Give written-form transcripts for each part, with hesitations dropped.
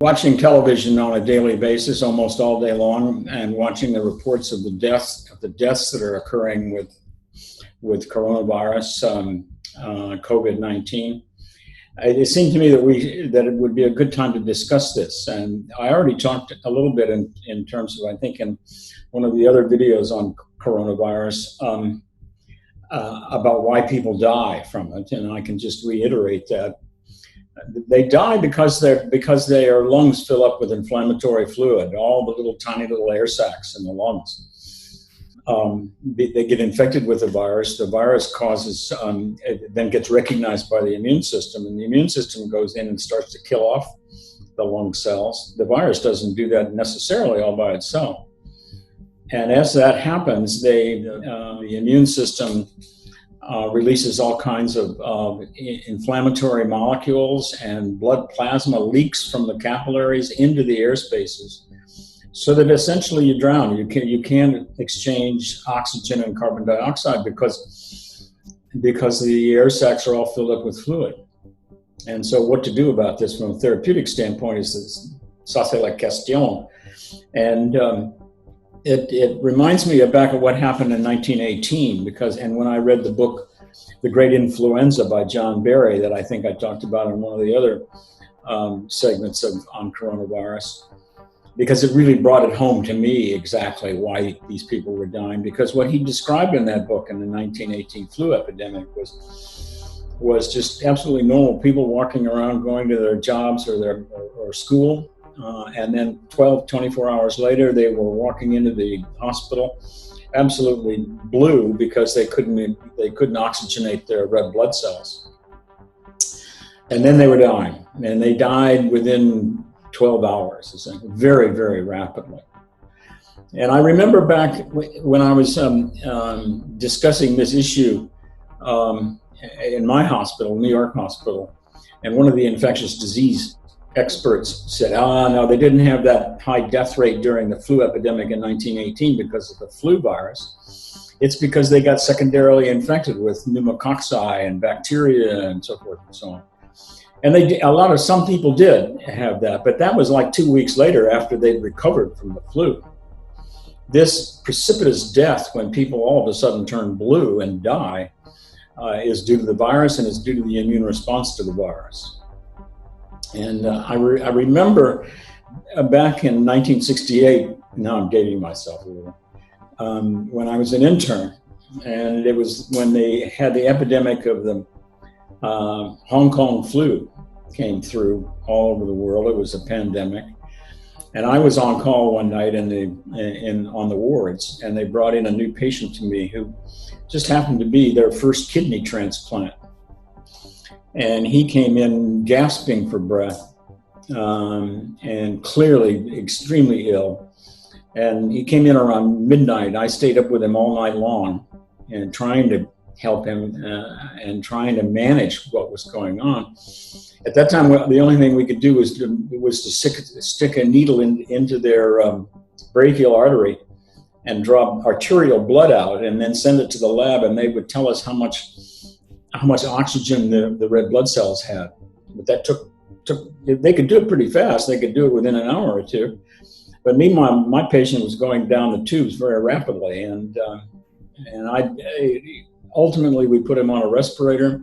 Watching television on a daily basis, almost all day long, and watching the reports of the deaths that are occurring with coronavirus, COVID-19, it seemed to me that it would be a good time to discuss this. And I already talked a little bit in terms of, I think, in one of the other videos on coronavirus about why people die from it, and I can just reiterate that. They die because their lungs fill up with inflammatory fluid, all the tiny little air sacs in the lungs. They get infected with the virus. The virus causes, it then gets recognized by the immune system, and the immune system goes in and starts to kill off the lung cells. The virus doesn't do that necessarily all by itself. And as that happens, the immune system releases all kinds of inflammatory molecules, and blood plasma leaks from the capillaries into the air spaces, so that essentially you drown. You can't exchange oxygen and carbon dioxide because the air sacs are all filled up with fluid. And so what to do about this from a therapeutic standpoint is ça c'est la question. And it reminds me back of what happened in 1918, and when I read the book, The Great Influenza by John Barry, that I think I talked about in one of the other segments on coronavirus, because it really brought it home to me exactly why these people were dying. Because what he described in that book in the 1918 flu epidemic was just absolutely normal. People walking around, going to their jobs or school. And then 24 hours later, they were walking into the hospital absolutely blue because they couldn't oxygenate their red blood cells. And then they were dying, and they died within 12 hours, essentially, very, very rapidly. And I remember back when I was discussing this issue in my hospital, New York hospital, and one of the infectious disease experts said, no, they didn't have that high death rate during the flu epidemic in 1918 because of the flu virus. It's because they got secondarily infected with pneumococci and bacteria and so forth and so on. And some people did have that, but that was like 2 weeks later after they'd recovered from the flu. This precipitous death, when people all of a sudden turn blue and die, is due to the virus, and is due to the immune response to the virus. And I remember back in 1968, now I'm dating myself a little, when I was an intern, and it was when they had the epidemic of the Hong Kong flu came through all over the world. It was a pandemic. And I was on call one night on the wards, and they brought in a new patient to me who just happened to be their first kidney transplant. And he came in gasping for breath and clearly extremely ill. And he came in around midnight. I stayed up with him all night long and trying to help him and trying to manage what was going on. At that time, the only thing we could do was to stick a needle into their brachial artery and draw arterial blood out, and then send it to the lab, and they would tell us how much oxygen the red blood cells had. But that took they could do it pretty fast. They could do it within an hour or two. But meanwhile, my patient was going down the tubes very rapidly, and ultimately we put him on a respirator.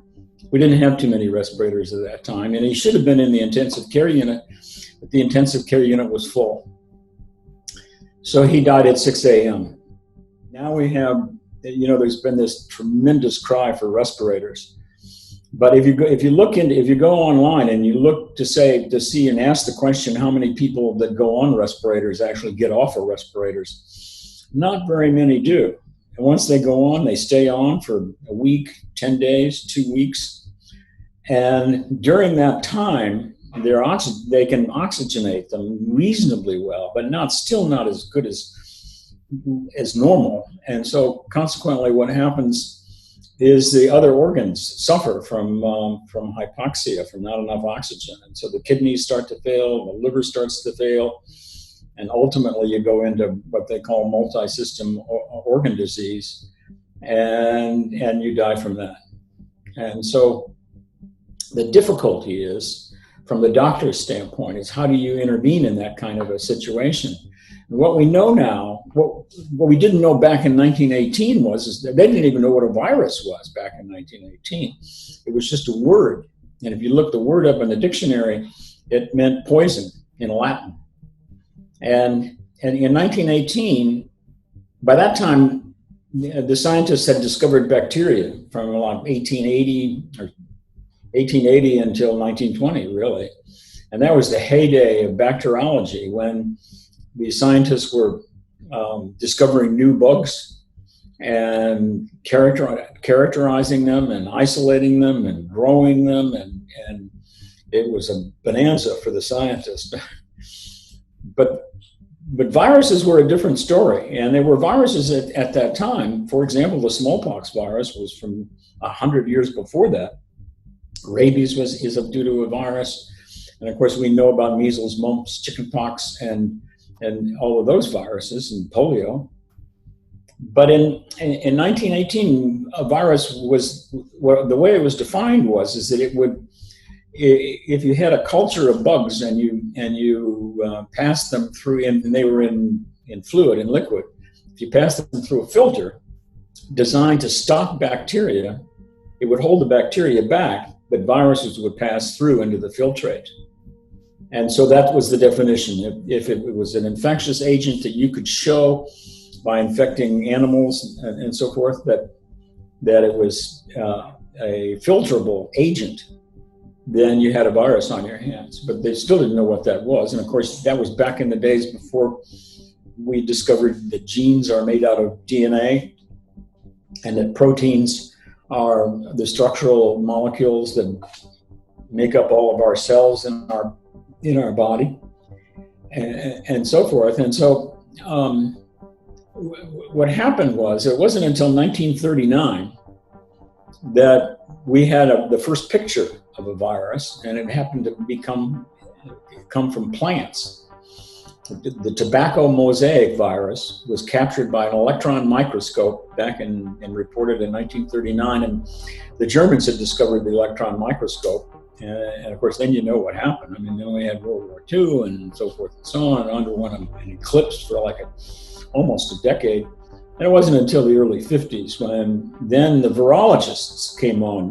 We didn't have too many respirators at that time, and he should have been in the intensive care unit, but the intensive care unit was full. So he died at 6 a.m. Now we have, there's been this tremendous cry for respirators. But if you go online and you look to see and ask the question, how many people that go on respirators actually get off of respirators? Not very many do. And once they go on, they stay on for a week, 10 days, 2 weeks. And during that time, they can oxygenate them reasonably well, but still not as good as normal. And so consequently, what happens is the other organs suffer from hypoxia, from not enough oxygen. And so the kidneys start to fail, the liver starts to fail, and ultimately you go into what they call multi-system organ disease, and you die from that. And so the difficulty is from the doctor's standpoint, is how do you intervene in that kind of a situation? And what we know now, what we didn't know back in 1918 is that they didn't even know what a virus was back in 1918. It was just a word. And if you look the word up in the dictionary, it meant poison in Latin. And in 1918, by that time, the scientists had discovered bacteria from around 1880 until 1920, really. And that was the heyday of bacteriology, when the scientists were discovering new bugs and characterizing them and isolating them and growing them. And it was a bonanza for the scientists. But viruses were a different story. And there were viruses at that time. For example, the smallpox virus was from 100 years before that. Rabies is due to a virus. And of course, we know about measles, mumps, chickenpox, and all of those viruses, and polio. But in 1918, a virus was, the way it was defined is that it would, if you had a culture of bugs and you passed them through, and they were in fluid, in liquid, if you passed them through a filter designed to stop bacteria, it would hold the bacteria back, but viruses would pass through into the filtrate. And so that was the definition. If it was an infectious agent that you could show by infecting animals and so forth, that it was a filterable agent, then you had a virus on your hands. But they still didn't know what that was. And of course, that was back in the days before we discovered that genes are made out of DNA and that proteins are the structural molecules that make up all of our cells in our body, and so forth. And so what happened was, it wasn't until 1939 that we had the first picture of a virus, and it happened to come from plants. The tobacco mosaic virus was captured by an electron microscope back and reported in 1939, and the Germans had discovered the electron microscope. And of course, then you know what happened. I mean, then we had World War II and so forth and so on, and underwent an eclipse for almost a decade. And it wasn't until the early 50s when then the virologists came on,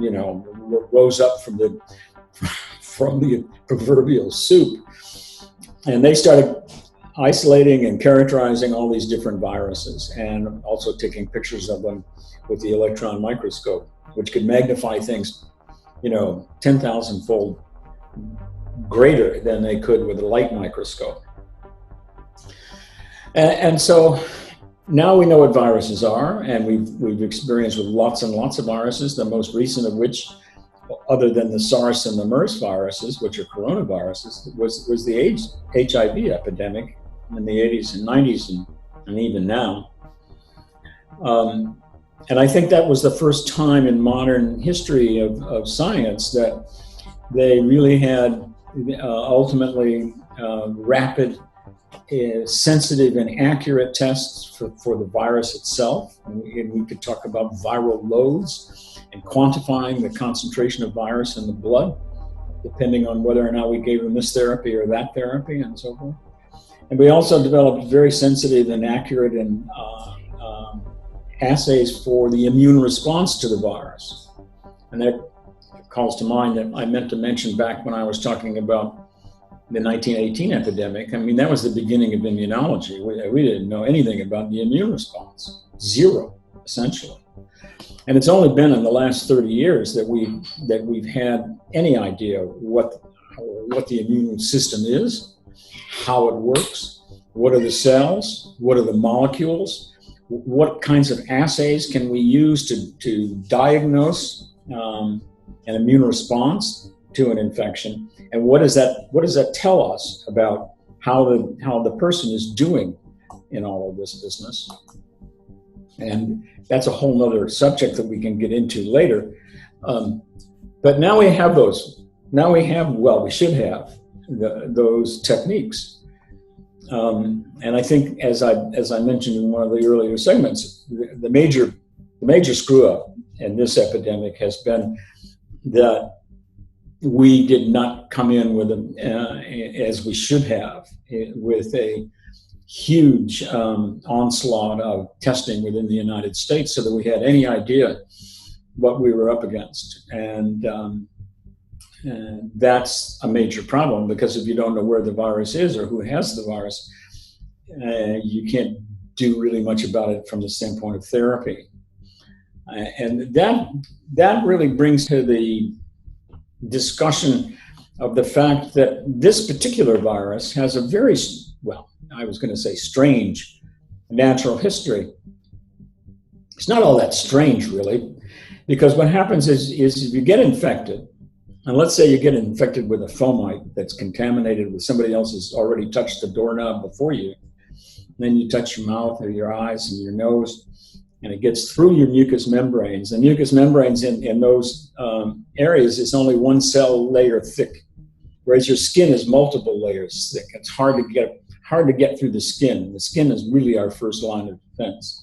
rose up from the proverbial soup, and they started isolating and characterizing all these different viruses, and also taking pictures of them with the electron microscope, which could magnify things 10,000-fold greater than they could with a light microscope. And so now we know what viruses are, and we've experienced with lots and lots of viruses, the most recent of which, other than the SARS and the MERS viruses, which are coronaviruses, was the HIV epidemic in the 80s and 90s and even now. And I think that was the first time in modern history of science that they really had ultimately rapid, sensitive and accurate tests for the virus itself. And we could talk about viral loads and quantifying the concentration of virus in the blood, depending on whether or not we gave them this therapy or that therapy and so forth. And we also developed very sensitive and accurate and assays for the immune response to the virus. And that calls to mind that I meant to mention back when I was talking about the 1918 epidemic. I mean, that was the beginning of immunology. We didn't know anything about the immune response. Zero, essentially. And it's only been in the last 30 years that we've had any idea what the immune system is, how it works, what are the cells, what are the molecules, what kinds of assays can we use to diagnose an immune response to an infection, and what does that tell us about how the person is doing in all of this business? And that's a whole nother subject that we can get into later. But now we have those. Now we should have those techniques. And I think, as I mentioned in one of the earlier segments, the major screw up in this epidemic has been that we did not come in with as we should have, with a huge onslaught of testing within the United States, so that we had any idea what we were up against. And that's a major problem, because if you don't know where the virus is or who has the virus, you can't do really much about it from the standpoint of therapy. And that really brings to the discussion of the fact that this particular virus has a very, well, I was going to say strange natural history. It's not all that strange, really, because what happens is if you get infected, and let's say you get infected with a fomite that's contaminated with somebody else who's already touched the doorknob before you, then you touch your mouth or your eyes and your nose, and it gets through your mucous membranes. The mucous membranes in those areas is only one cell layer thick, whereas your skin is multiple layers thick. It's hard to get through the skin. The skin is really our first line of defense.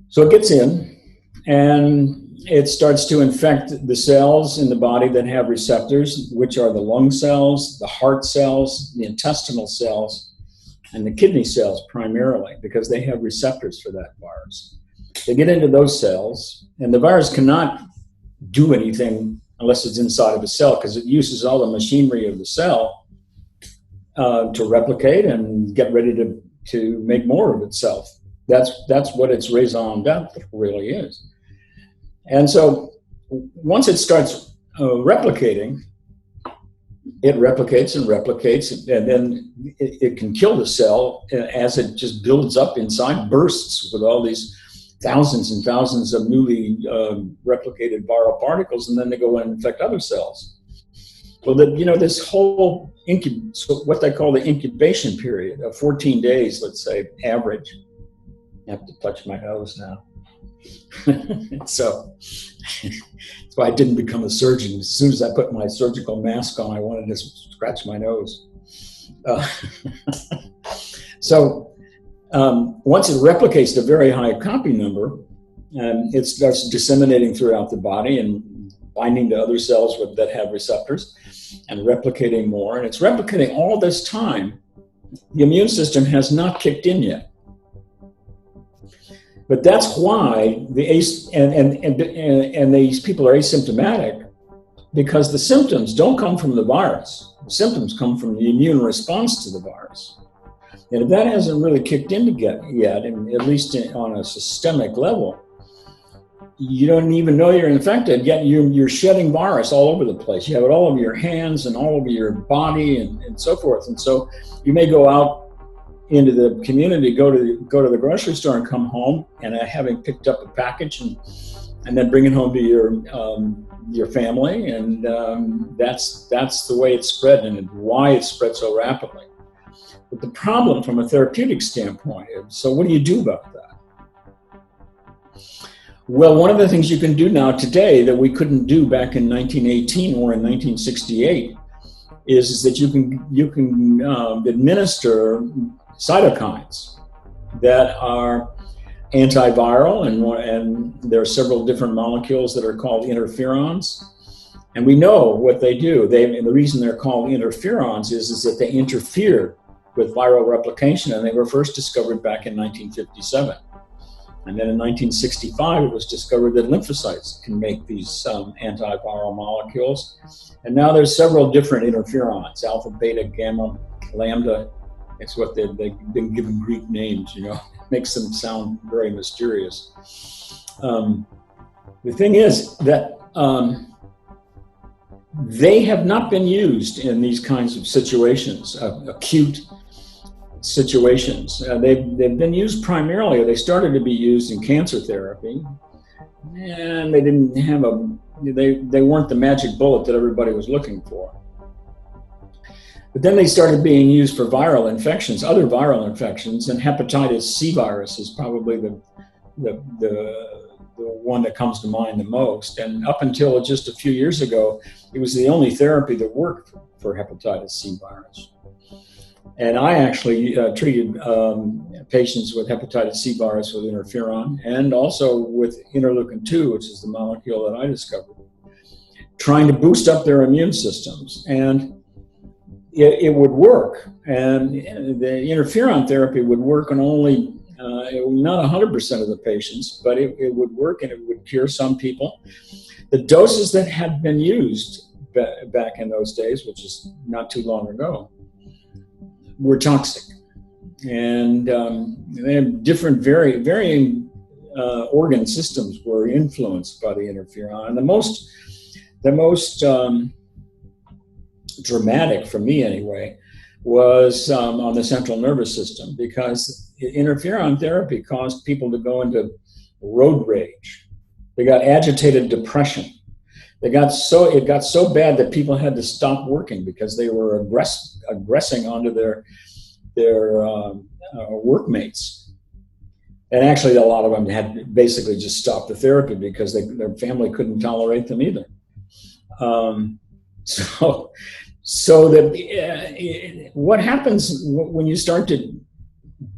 So it gets in, and it starts to infect the cells in the body that have receptors, which are the lung cells, the heart cells, the intestinal cells, and the kidney cells primarily, because they have receptors for that virus. They get into those cells, and the virus cannot do anything unless it's inside of a cell, because it uses all the machinery of the cell to replicate and get ready to make more of itself. That's what its raison d'etre really is. And so once it starts replicating, it replicates and replicates, and then it can kill the cell as it just builds up inside, bursts with all these thousands and thousands of newly replicated viral particles, and then they go and infect other cells. Well, this whole what they call the incubation period of 14 days, let's say, average. I have to touch my nose now. So that's why I didn't become a surgeon. As soon as I put my surgical mask on, I wanted to scratch my nose. So once it replicates to a very high copy number, it starts disseminating throughout the body and binding to other cells that have receptors and replicating more. And it's replicating all this time. The immune system has not kicked in yet. But that's why these people are asymptomatic, because the symptoms don't come from the virus. The symptoms come from the immune response to the virus. And if that hasn't really kicked in yet, and at least on a systemic level, you don't even know you're infected, yet you're shedding virus all over the place. You have it all over your hands and all over your body and so forth. And so you may go out into the community, go to the grocery store and come home, and having picked up a package and then bring it home to your family, and that's the way it's spread and why it's spread so rapidly. But the problem from a therapeutic standpoint is, so what do you do about that? Well, one of the things you can do now today that we couldn't do back in 1918 or in 1968 is that you can administer cytokines that are antiviral, and there are several different molecules that are called interferons, and we know what they do. And the reason they're called interferons is that they interfere with viral replication, and they were first discovered back in 1957. And then in 1965, it was discovered that lymphocytes can make these antiviral molecules. And now there's several different interferons: alpha, beta, gamma, lambda. It's what they've been given Greek names, makes them sound very mysterious. The thing is that they have not been used in these kinds of situations, acute situations. They've been used primarily, or they started to be used in cancer therapy, and they didn't have they weren't the magic bullet that everybody was looking for. But then they started being used for viral infections, other viral infections, and hepatitis C virus is probably the one that comes to mind the most. And up until just a few years ago, it was the only therapy that worked for hepatitis C virus. And I actually treated patients with hepatitis C virus with interferon, and also with interleukin-2, which is the molecule that I discovered. trying to boost up their immune systems. And it would work. And the interferon therapy would work on only, not 100% of the patients, but it would work and it would cure some people. The doses that had been used back in those days, which is not too long ago, were toxic. And they have different, varying organ systems were influenced by the interferon. And the most dramatic, for me anyway, was on the central nervous system, because interferon therapy caused people to go into road rage. They got agitated depression. It got so bad that people had to stop working because they were aggressing onto their workmates. And actually, a lot of them had basically just stopped the therapy because their family couldn't tolerate them either. So that what happens when you start to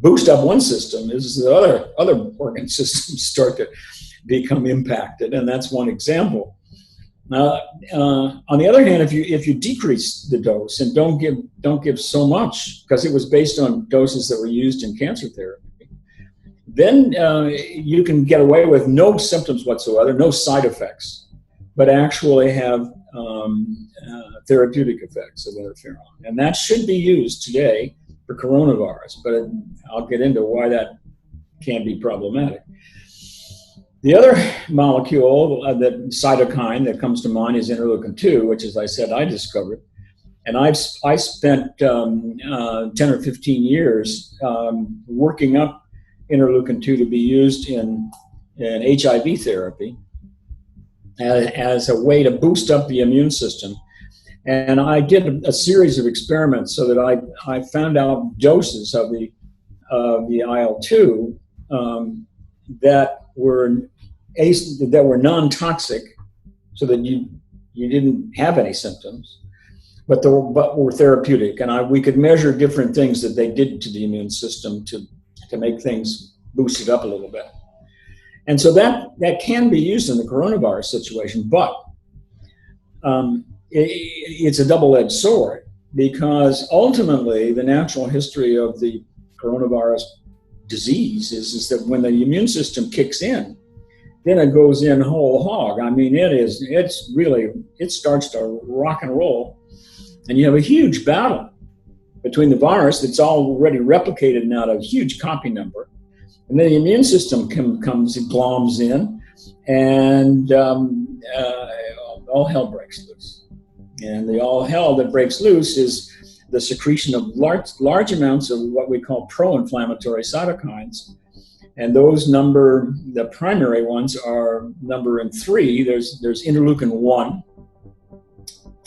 boost up one system is the other organ systems start to become impacted, and that's one example. On the other hand, if you decrease the dose and don't give so much, because it was based on doses that were used in cancer therapy, then you can get away with no symptoms whatsoever, no side effects, but actually have therapeutic effects of interferon. And that should be used today for coronavirus, but I'll get into why that can be problematic. The other molecule, the cytokine that comes to mind, is interleukin-2, which, as I said, I discovered. And I spent 10 or 15 years working up interleukin-2 to be used in HIV therapy as a way to boost up the immune system. And I did a series of experiments so that I found out doses of the IL-2 that were non-toxic, so that you didn't have any symptoms, but were therapeutic. And we could measure different things that they did to the immune system to make things boosted up a little bit. And so that can be used in the coronavirus situation, but it's a double-edged sword, because ultimately the natural history of the coronavirus disease is that when the immune system kicks in, then it goes in whole hog. I mean, it starts to rock and roll, and you have a huge battle between the virus that's already replicated now at a huge copy number, and then the immune system comes and gloms in, and all hell breaks loose. And the all hell that breaks loose is the secretion of large amounts of what we call pro-inflammatory cytokines. And those the primary ones are number in 3. There's interleukin-1,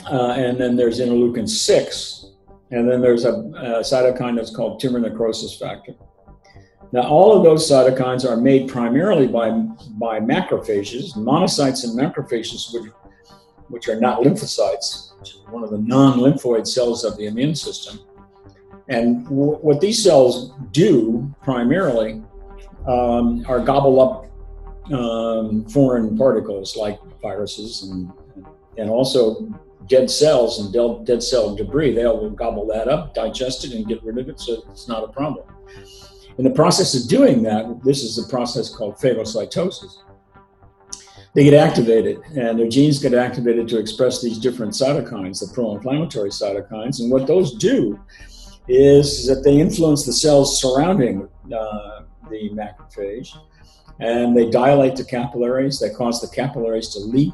and then there's interleukin-6, and then there's a cytokine that's called tumor necrosis factor. Now, all of those cytokines are made primarily by macrophages, monocytes and macrophages, which are not lymphocytes, which is one of the non-lymphoid cells of the immune system. And what these cells do primarily are gobble up foreign particles like viruses and also dead cells and dead cell debris. They'll gobble that up, digest it, and get rid of it, so it's not a problem. In the process of doing that, this is a process called phagocytosis. They get activated, and their genes get activated to express these different cytokines, the pro-inflammatory cytokines. And what those do is that they influence the cells surrounding the macrophage, and they dilate the capillaries. They cause the capillaries to leak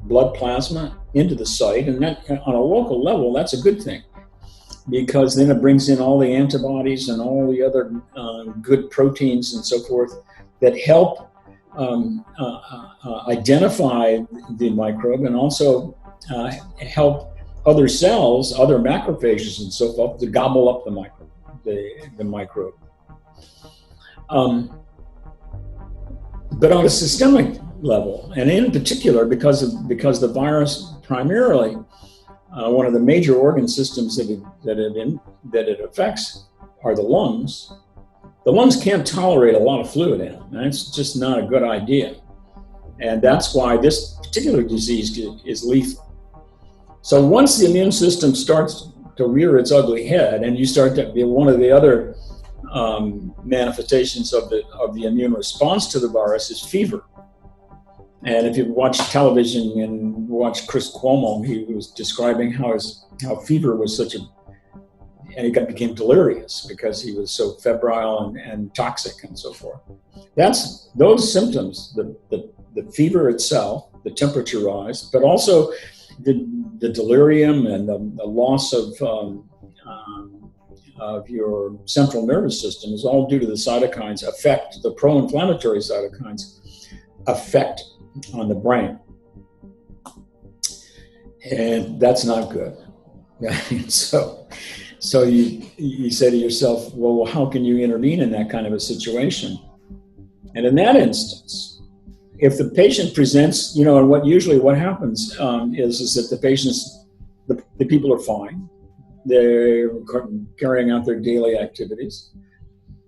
blood plasma into the site, and that, on a local level, that's a good thing, because then it brings in all the antibodies and all the other good proteins and so forth that help identify the microbe, and also help other cells, other macrophages and so forth, to gobble up the microbe. But on a systemic level, and in particular because the virus primarily, one of the major organ systems that it affects are the lungs. The lungs can't tolerate a lot of fluid in them, and it's just not a good idea. And that's why this particular disease is lethal. So once the immune system starts to rear its ugly head, and you start to be one of the other manifestations of the immune response to the virus is fever. And if you watch television and watch Chris Cuomo, he was describing how fever was and he became delirious because he was so febrile and toxic and so forth. That's those symptoms, the fever itself, the temperature rise, but also the delirium and the loss of your central nervous system is all due to the cytokines the pro-inflammatory cytokines effect on the brain. And that's not good. So you say to yourself, well, how can you intervene in that kind of a situation? And in that instance, if the patient presents, and what happens is that the people are fine. They're carrying out their daily activities.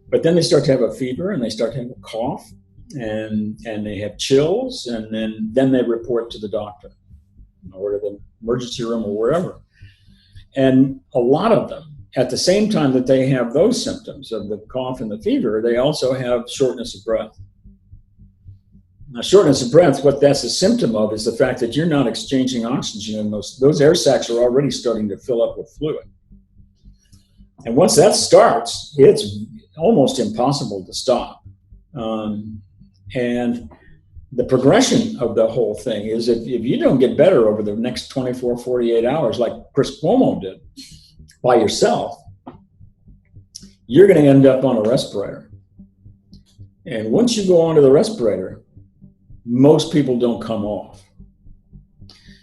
But then they start to have a fever and they start to have a cough and they have chills, and then they report to the doctor or to the emergency room or wherever. And a lot of them, at the same time that they have those symptoms of the cough and the fever, they also have shortness of breath. Now, shortness of breath, what that's a symptom of is the fact that you're not exchanging oxygen, and those air sacs are already starting to fill up with fluid. And once that starts, it's almost impossible to stop. And the progression of the whole thing is if you don't get better over the next 24, 48 hours, like Chris Cuomo did, by yourself, you're going to end up on a respirator. And once you go onto the respirator, most people don't come off.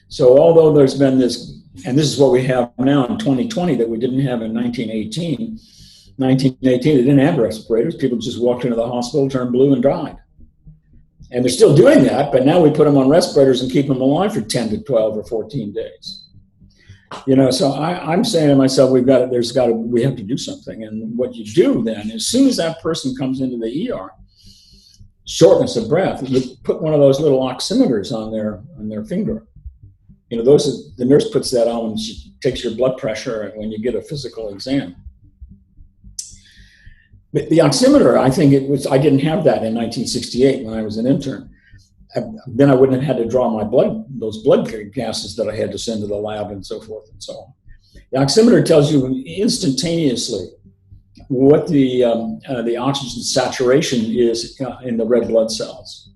So although there's been this, and this is what we have now in 2020 that we didn't have in 1918. 1918, they didn't have respirators. People just walked into the hospital, turned blue, and died. And they're still doing that, but now we put them on respirators and keep them alive for 10 to 12 or 14 days. So I'm saying to myself, we have to do something. And what you do then, as soon as that person comes into the ER, shortness of breath, you put one of those little oximeters on their finger. The nurse puts that on when she takes your blood pressure and when you get a physical exam. But the oximeter, I didn't have that in 1968 when I was an intern. Then I wouldn't have had to draw my those blood gases that I had to send to the lab and so forth and so on. The oximeter tells you instantaneously what the oxygen saturation is in the red blood cells.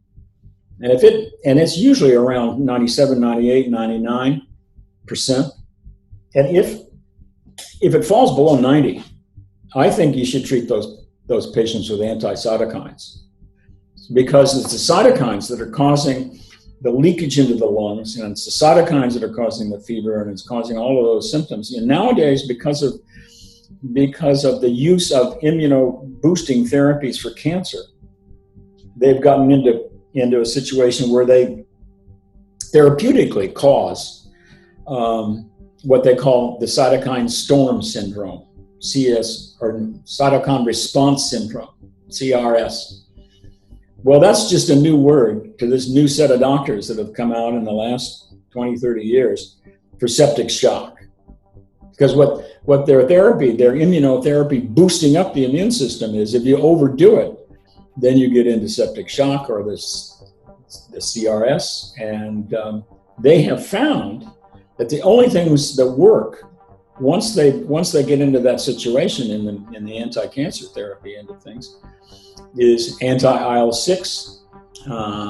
And it's usually around 97, 98, 99%. And if it falls below 90, I think you should treat those patients with anti-cytokines, because it's the cytokines that are causing the leakage into the lungs, and it's the cytokines that are causing the fever, and it's causing all of those symptoms. And nowadays, because of the use of immuno-boosting therapies for cancer, they've gotten into a situation where they therapeutically cause what they call the cytokine storm syndrome, CS, or cytokine response syndrome, CRS. Well, that's just a new word to this new set of doctors that have come out in the last 20, 30 years for septic shock. Because what their immunotherapy boosting up the immune system is, if you overdo it, then you get into septic shock or the CRS. And they have found that the only things that work once they get into that situation in the anti-cancer therapy end of things is anti-IL-6.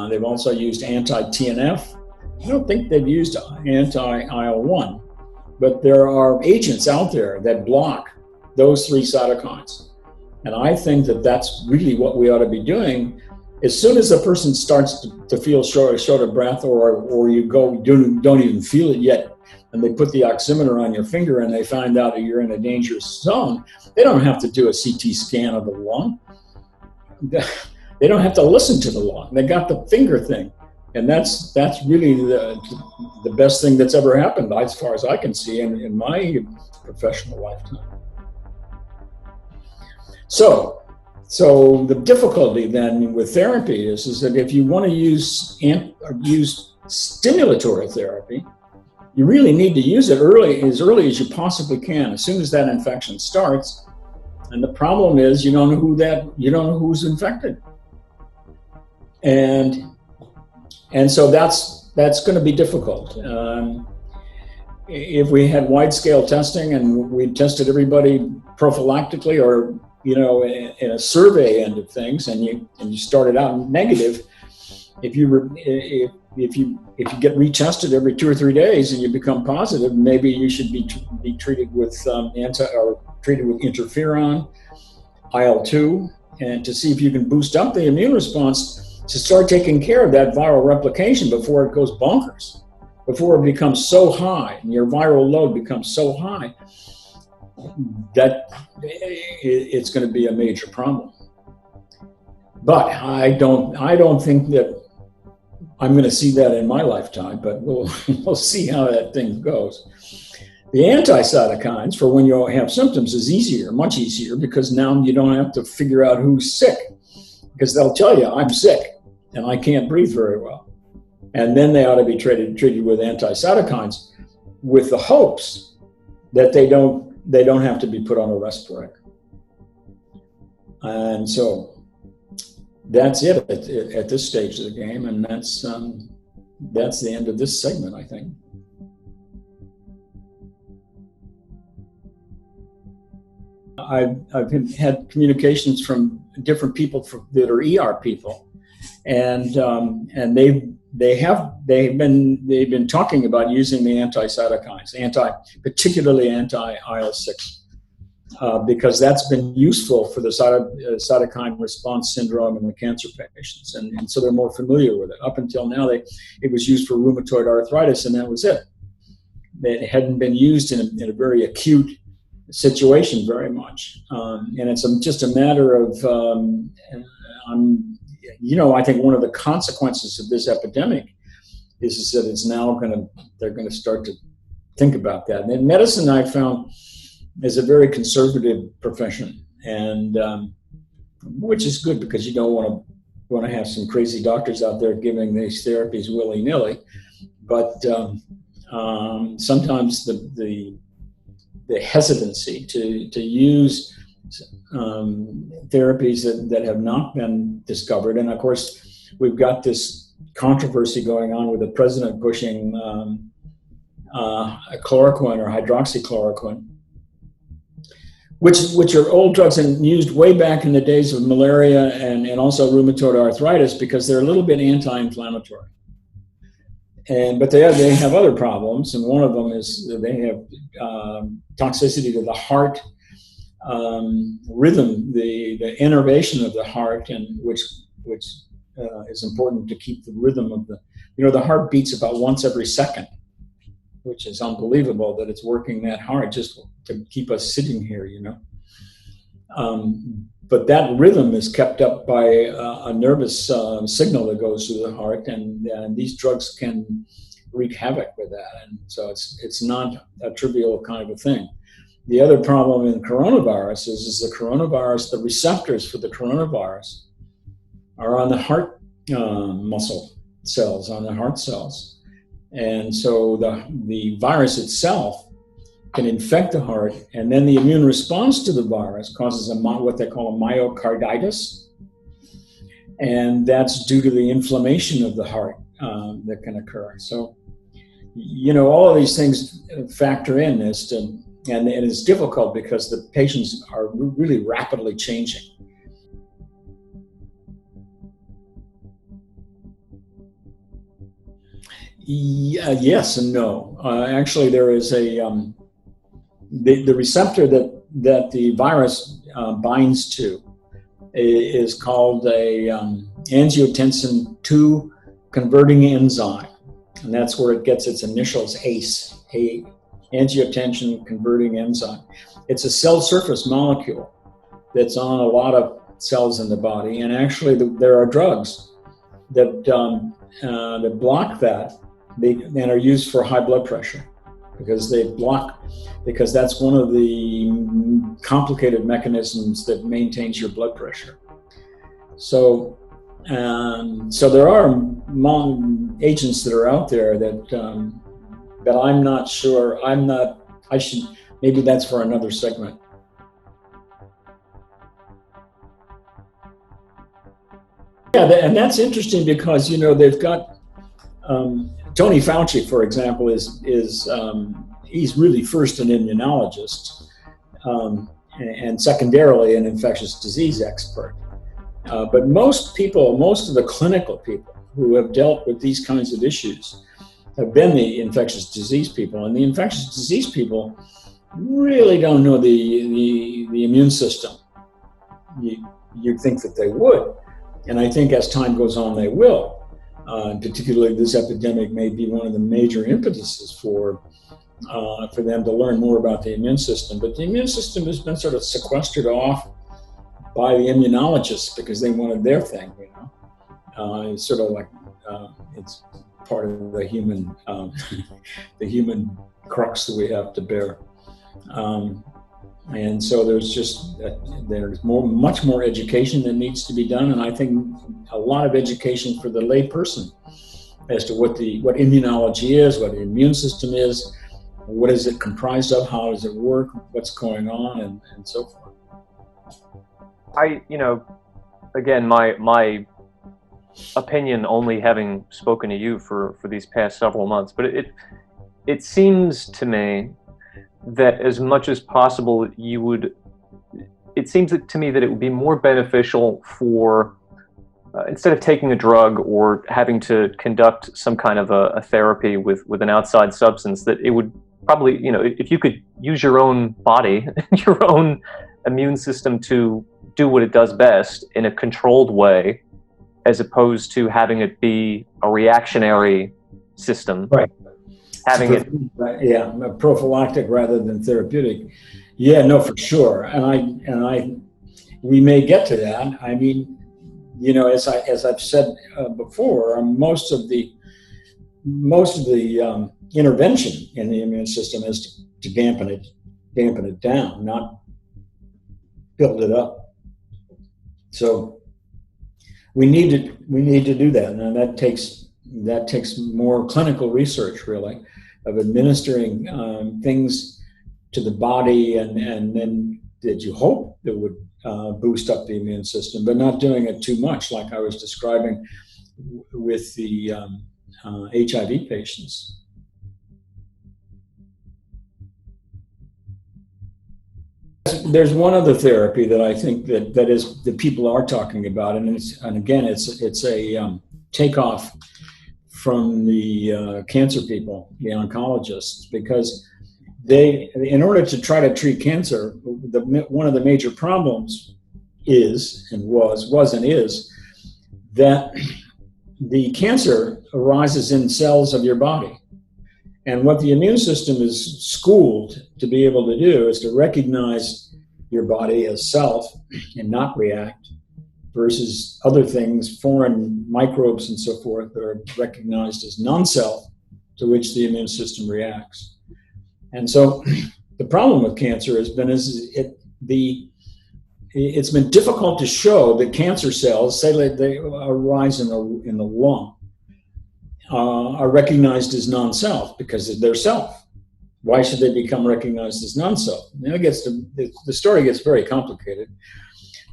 They've also used anti-TNF. I don't think they've used anti-IL-1, but there are agents out there that block those three cytokines. And I think that that's really what we ought to be doing. As soon as a person starts to feel short of breath, or you don't even feel it yet, and they put the oximeter on your finger and they find out that you're in a dangerous zone, they don't have to do a CT scan of the lung. They don't have to listen to the lung. They got the finger thing. And that's really the best thing that's ever happened, as far as I can see, in my professional lifetime. So the difficulty then with therapy is that if you want to use stimulatory therapy, you really need to use it early as you possibly can, as soon as that infection starts. And the problem is you don't know who's infected. And so that's going to be difficult. If we had wide-scale testing and we tested everybody prophylactically, or in a survey end of things, and you started out negative, if you get retested every 2 or 3 days and you become positive, maybe you should be treated with treated with interferon, IL-2, and to see if you can boost up the immune response to start taking care of that viral replication before it goes bonkers, before it becomes so high and your viral load becomes so high that it's going to be a major problem. But I don't think that I'm going to see that in my lifetime, but we'll see how that thing goes. The anti-cytokines for when you have symptoms is easier, much easier, because now you don't have to figure out who's sick, because they'll tell you, I'm sick and I can't breathe very well. And then they ought to be treated with anti-cytokines with the hopes that they don't have to be put on a respirator. And so that's it at this stage of the game, and that's the end of this segment, I think. I've had communications from different people that are ER people, and they've been talking about using the anti-cytokines, particularly anti-IL-6, because that's been useful for the cytokine response syndrome in the cancer patients, and so they're more familiar with it. Up until now, it was used for rheumatoid arthritis, and that was it. It hadn't been used in a very acute situation very much, and it's just a matter of I think one of the consequences of this epidemic is that it's now they're going to start to think about that. And in medicine, I found, is a very conservative profession, and which is good, because you don't want to have some crazy doctors out there giving these therapies willy-nilly. But sometimes the hesitancy to use therapies that have not been discovered, and of course we've got this controversy going on with the president pushing chloroquine or hydroxychloroquine, which are old drugs and used way back in the days of malaria and also rheumatoid arthritis, because they're a little bit anti-inflammatory. But they have other problems, and one of them is they have toxicity to the heart rhythm, the innervation of the heart, and which is important to keep the rhythm of the heart beats about once every second, which is unbelievable that it's working that hard just to keep us sitting here, But that rhythm is kept up by a nervous signal that goes through the heart, and these drugs can wreak havoc with that. And so it's not a trivial kind of a thing. The other problem in coronavirus is the receptors for the coronavirus are on the heart muscle cells, on the heart cells. And so the virus itself can infect the heart, and then the immune response to the virus causes what they call a myocarditis, and that's due to the inflammation of the heart that can occur. So, all of these things factor in this, and it's difficult because the patients are really rapidly changing. Yes and no. Actually, there is the receptor that the virus binds to is called a angiotensin 2 converting enzyme, and that's where it gets its initials, ACE, angiotensin converting enzyme. It's a cell surface molecule that's on a lot of cells in the body, and actually there are drugs that block that and are used for high blood pressure, because that's one of the complicated mechanisms that maintains your blood pressure. So there are agents that are out there that but I'm not sure. I should, maybe that's for another segment. Yeah, and that's interesting because, they've got Tony Fauci, for example, is he's really first an immunologist and secondarily an infectious disease expert. But most of the clinical people who have dealt with these kinds of issues have been the infectious disease people, and the infectious disease people really don't know the immune system. You'd think that they would, and I think as time goes on, they will. Particularly, this epidemic may be one of the major impetuses for them to learn more about the immune system. But the immune system has been sort of sequestered off by the immunologists because they wanted their thing. It's sort of like it's part of the human crux that we have to bear. And so there's much more education that needs to be done, and I think a lot of education for the lay person as to what immunology is, what the immune system is, what is it comprised of, how does it work, what's going on, and so forth. Again, my opinion, only having spoken to you for these past several months, but it seems to me that as much as possible it seems to me that it would be more beneficial for, instead of taking a drug or having to conduct some kind of a therapy with an outside substance, that it would probably, if you could use your own body, your own immune system to do what it does best in a controlled way, as opposed to having it be a reactionary system. Right. Having it, yeah, prophylactic rather than therapeutic. Yeah, no, for sure. And we may get to that. I mean, as I've said before, most of the intervention in the immune system is to dampen it down, not build it up. So we need to do that, and that takes more clinical research, really, of administering things to the body, and then that you hope that would boost up the immune system, but not doing it too much, like I was describing with the HIV patients. There's one other therapy that I think that people are talking about, and again it's a takeoff from the cancer people, the oncologists, because in order to try to treat cancer, one of the major problems is that the cancer arises in cells of your body. And what the immune system is schooled to be able to do is to recognize your body as self and not react, versus other things, foreign microbes and so forth, that are recognized as non-self, to which the immune system reacts. And so the problem with cancer has been it's been difficult to show that cancer cells, say they arise in the lung, are recognized as non-self because they're self. Why should they become recognized as non-self? The story gets very complicated.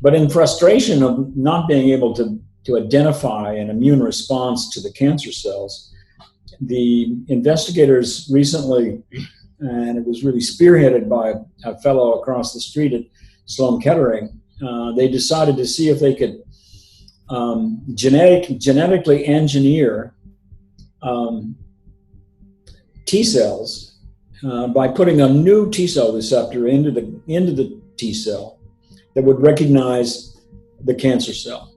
But in frustration of not being able to identify an immune response to the cancer cells, the investigators recently, and it was really spearheaded by a fellow across the street at Sloan Kettering, they decided to see if they could genetically engineer T cells by putting a new T cell receptor into the T cell that would recognize the cancer cell.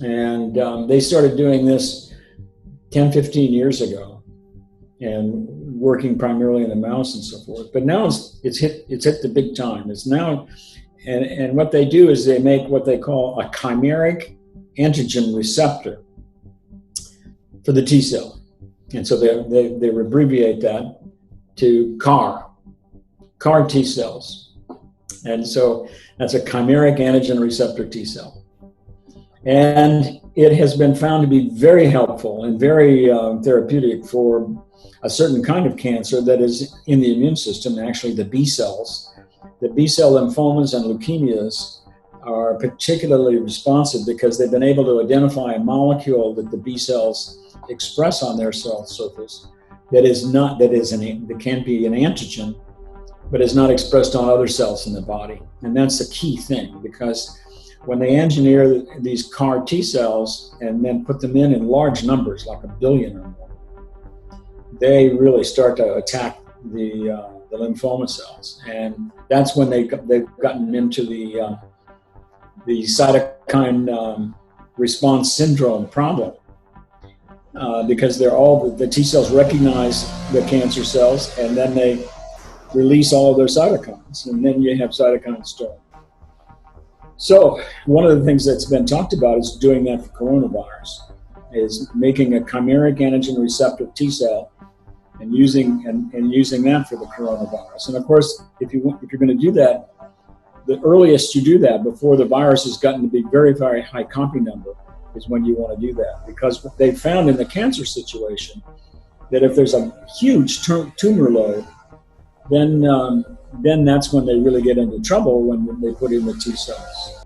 And they started doing this 10, 15 years ago, and working primarily in the mouse and so forth. But now it's hit the big time. It's now, and what they do is they make what they call a chimeric antigen receptor for the T cell. And so they abbreviate that to CAR T cells. And so that's a chimeric antigen receptor T cell. And it has been found to be very helpful and very therapeutic for a certain kind of cancer that is in the immune system, actually the B cells. The B cell lymphomas and leukemias are particularly responsive because they've been able to identify a molecule that the B cells express on their cell surface that can be an antigen, but is not expressed on other cells in the body. And that's the key thing, because when they engineer these CAR T cells and then put them in large numbers, like 1 billion or more, they really start to attack the lymphoma cells. And that's when they've gotten into the cytokine response syndrome problem, because the T cells recognize the cancer cells, and then they release all of their cytokines, and then you have cytokine storm. So one of the things that's been talked about is doing that for coronavirus, is making a chimeric antigen receptor T cell and using that for the coronavirus. And of course, if you're going to do that, the earliest you do that, before the virus has gotten to be very, very high copy number, is when you want to do that. Because what they found in the cancer situation, that if there's a huge tumor load, then that's when they really get into trouble, when they put in the T cells.